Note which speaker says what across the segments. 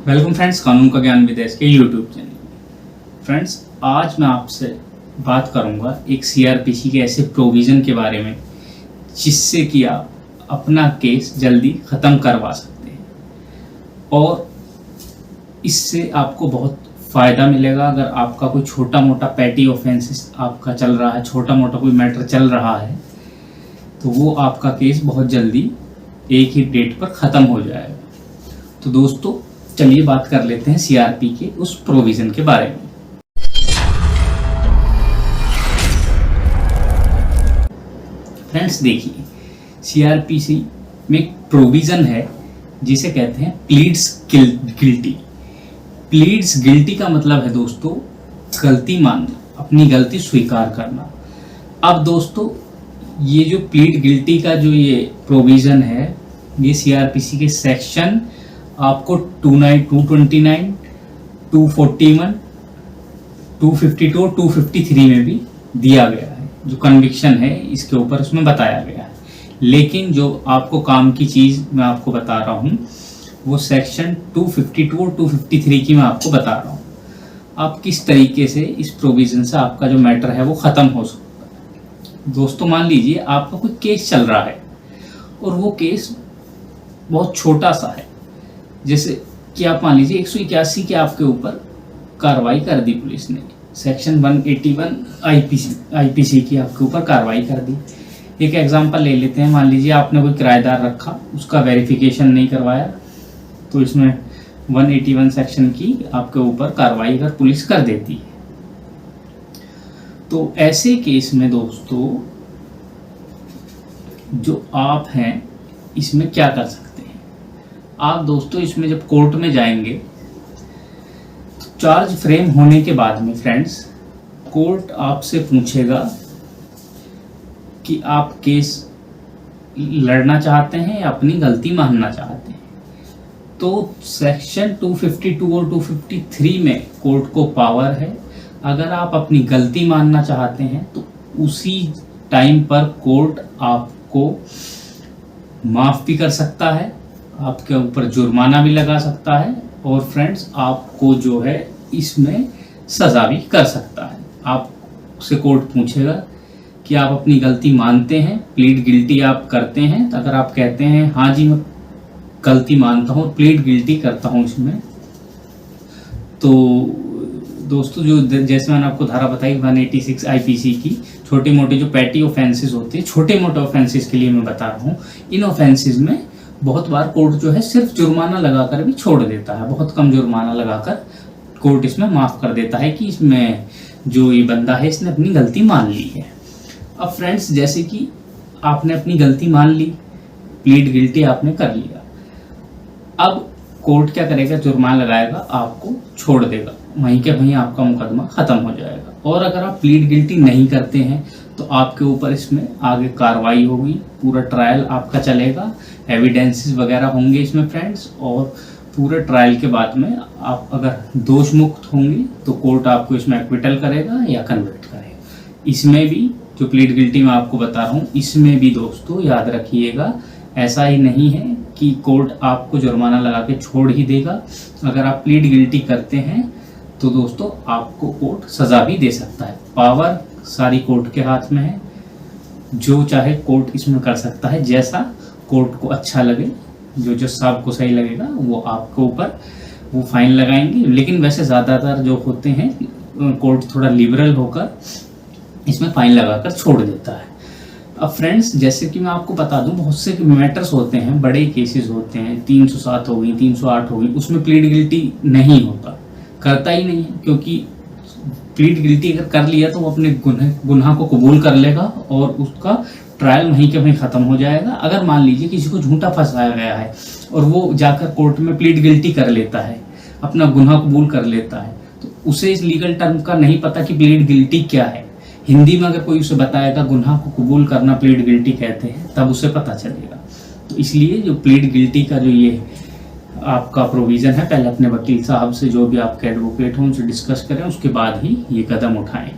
Speaker 1: Welcome friends, कानून का ज्ञान विदेश के यूट्यूब चैनल। फ्रेंड्स, आज मैं आपसे बात करूंगा एक सीआरपीसी के ऐसे प्रोविज़न के बारे में जिससे कि आप अपना केस जल्दी ख़त्म करवा सकते हैं और इससे आपको बहुत फ़ायदा मिलेगा। अगर आपका कोई छोटा मोटा पैटी ऑफेंसेस आपका चल रहा है, छोटा मोटा कोई मैटर चल रहा है, तो वो आपका केस बहुत जल्दी एक ही डेट पर ख़त्म हो जाएगा। तो दोस्तों, चलिए बात कर लेते हैं सीआरपी के उस प्रोविज़न के बारे में। फ्रेंड्स देखिए, सीआरपीसी में एक प्रोविज़न है जिसे कहते हैं प्लीड्स गिल्टी। प्लीड्स गिल्टी का मतलब है दोस्तों गलती मानना, अपनी गलती स्वीकार करना। अब दोस्तों, ये जो प्लीड गिल्टी का जो ये प्रोविज़न है, ये सीआरपीसी के सेक्शन आपको 229, 241, 252 और 253 में भी दिया गया है। जो कन्विक्शन है इसके ऊपर उसमें बताया गया है, लेकिन जो आपको काम की चीज़ मैं आपको बता रहा हूँ वो सेक्शन 252 और 253 की मैं आपको बता रहा हूँ। आप किस तरीके से इस प्रोविज़न से आपका जो मैटर है वो ख़त्म हो सकता है। दोस्तों, मान लीजिए आपका कोई केस चल रहा है और वो केस बहुत छोटा सा है, जैसे कि आप मान लीजिए 181 के आपके ऊपर कार्रवाई कर दी पुलिस ने, सेक्शन 181 आईपीसी की आपके ऊपर कार्रवाई कर दी। एक एग्जांपल ले लेते हैं, मान लीजिए आपने कोई किराएदार रखा, उसका वेरिफिकेशन नहीं करवाया, तो इसमें 181 सेक्शन की आपके ऊपर कार्रवाई अगर पुलिस कर देती है, तो ऐसे केस में दोस्तों जो आप हैं इसमें क्या कर सकते हैं आप दोस्तों। इसमें जब कोर्ट में जाएंगे तो चार्ज फ्रेम होने के बाद में फ्रेंड्स कोर्ट आपसे पूछेगा कि आप केस लड़ना चाहते हैं या अपनी गलती मानना चाहते हैं। तो सेक्शन 252 और 253 में कोर्ट को पावर है, अगर आप अपनी गलती मानना चाहते हैं तो उसी टाइम पर कोर्ट आपको माफ़ भी कर सकता है, आपके ऊपर जुर्माना भी लगा सकता है और फ्रेंड्स आपको जो है इसमें सज़ा भी कर सकता है। आपसे कोर्ट पूछेगा कि आप अपनी गलती मानते हैं, प्लीड गिल्टी आप करते हैं। तो अगर आप कहते हैं हाँ जी मैं गलती मानता हूँ, प्लीड गिल्टी करता हूँ इसमें, तो दोस्तों जो जैसे मैंने आपको धारा बताई 186 आईपीसी की, छोटे मोटे जो पैटी ऑफेंसेस होते हैं, छोटे मोटे ऑफेंसेस के लिए मैं बता रहा हूँ, इन ऑफेंसेस में बहुत बार कोर्ट जो है सिर्फ जुर्माना लगाकर भी छोड़ देता है। बहुत कम जुर्माना लगाकर कोर्ट इसमें माफ़ कर देता है कि इसमें जो ये बंदा है इसने अपनी गलती मान ली है। अब फ्रेंड्स, जैसे कि आपने अपनी गलती मान ली, प्लीड गिल्टी आपने कर लिया, अब कोर्ट क्या करेगा, जुर्माना लगाएगा, आपको छोड़ देगा, वहीं के वहीं आपका मुकदमा ख़त्म हो जाएगा। और अगर आप प्लीड गिल्टी नहीं करते हैं तो आपके ऊपर इसमें आगे कार्रवाई होगी, पूरा ट्रायल आपका चलेगा, एविडेंसेस वगैरह होंगे इसमें फ्रेंड्स, और पूरे ट्रायल के बाद में आप अगर दोष मुक्त होंगे तो कोर्ट आपको इसमें एक्विटल करेगा या कन्विक्ट करेगा। इसमें भी जो प्लीड गिल्टी मैं आपको बता रहा हूँ, इसमें भी दोस्तों याद रखिएगा, ऐसा ही नहीं है कि कोर्ट आपको जुर्माना लगा के छोड़ ही देगा। अगर आप प्लीड गिल्टी करते हैं तो दोस्तों आपको कोर्ट सज़ा भी दे सकता है। पावर सारी कोर्ट के हाथ में है, जो चाहे कोर्ट इसमें कर सकता है, जैसा कोर्ट को अच्छा लगे, जो जज साहब को सही लगेगा वो आपके ऊपर वो फाइन लगाएंगे। लेकिन वैसे ज़्यादातर जो होते हैं कोर्ट थोड़ा लिबरल होकर इसमें फाइन लगाकर छोड़ देता है। अब फ्रेंड्स, जैसे कि मैं आपको बता दूं, बहुत से मैटर्स होते हैं, बड़े केसेस होते हैं, 307 हो गई, 308 हो गई, उसमें प्लीड गिल्टी नहीं होता, करता ही नहीं है, क्योंकि प्लीड गिल्टी अगर कर लिया तो वो अपने गुनाह को कबूल कर लेगा और उसका ट्रायल वहीं के वहीं ख़त्म हो जाएगा। अगर मान लीजिए किसी को झूठा फंसाया गया है और वो जाकर कोर्ट में प्लीड गिल्टी कर लेता है, अपना गुनाह कबूल कर लेता है, तो उसे इस लीगल टर्म का नहीं पता कि प्लीड गिल्टी क्या है। हिंदी में अगर कोई उसे बताएगा गुनाह को कबूल करना प्लीड गिल्टी कहते हैं, तब उसे पता चलेगा। तो इसलिए जो प्लीड गिल्टी का जो ये आपका प्रोविज़न है, पहले अपने वकील साहब से, जो भी आपके एडवोकेट हों, उनसे डिस्कस करें, उसके बाद ही ये कदम उठाएं।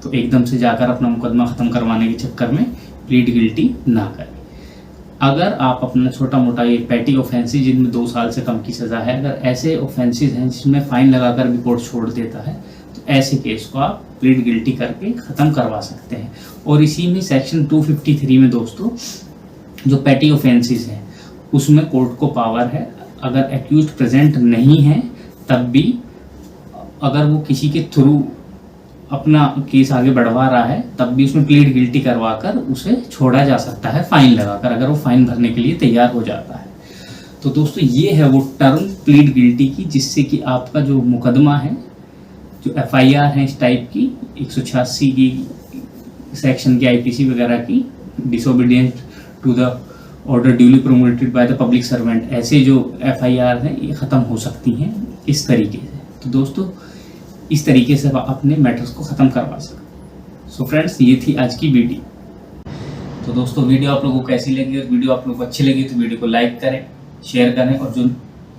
Speaker 1: तो एकदम से जाकर अपना मुकदमा ख़त्म करवाने के चक्कर में प्लीड गिल्टी ना करें। अगर आप अपना छोटा मोटा ये पैटी ऑफेंसेस जिनमें 2 साल से कम की सज़ा है, अगर ऐसे ऑफेंसेस हैं जिसमें फ़ाइन लगाकर भी कोर्ट छोड़ देता है, तो ऐसे केस को आप प्लीड गिल्टी करके ख़त्म करवा सकते हैं। और इसी में सेक्शन 253 में दोस्तों जो पैटी ऑफेंसेस हैं उसमें कोर्ट को पावर है, अगर एक्यूज्ड प्रेजेंट नहीं है तब भी अगर वो किसी के थ्रू अपना केस आगे बढ़वा रहा है तब भी उसमें प्लीड गिल्टी करवाकर उसे छोड़ा जा सकता है फाइन लगाकर, अगर वो फाइन भरने के लिए तैयार हो जाता है। तो दोस्तों ये है वो टर्म प्लीड गिल्टी की, जिससे कि आपका जो मुकदमा है, जो FIR है इस टाइप की 186 की सेक्शन की IPC वगैरह की, disobedience to the order duly promoted by the public servant, ऐसे जो FIR हैं ये ख़त्म हो सकती हैं इस तरीके से। तो दोस्तों इस तरीके से आप अपने मैटर्स को ख़त्म करवा सकते। सो फ्रेंड्स ये थी आज की वीडियो। तो दोस्तों वीडियो आप लोगों को कैसी लगी, और वीडियो आप लोगों को अच्छी लगी तो वीडियो को लाइक करें, शेयर करें, और जो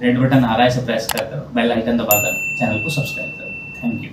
Speaker 1: रेड बटन आ रहा है इसे प्रेस कर बेल आइकन दबाकर चैनल को सब्सक्राइब करें। Thank you.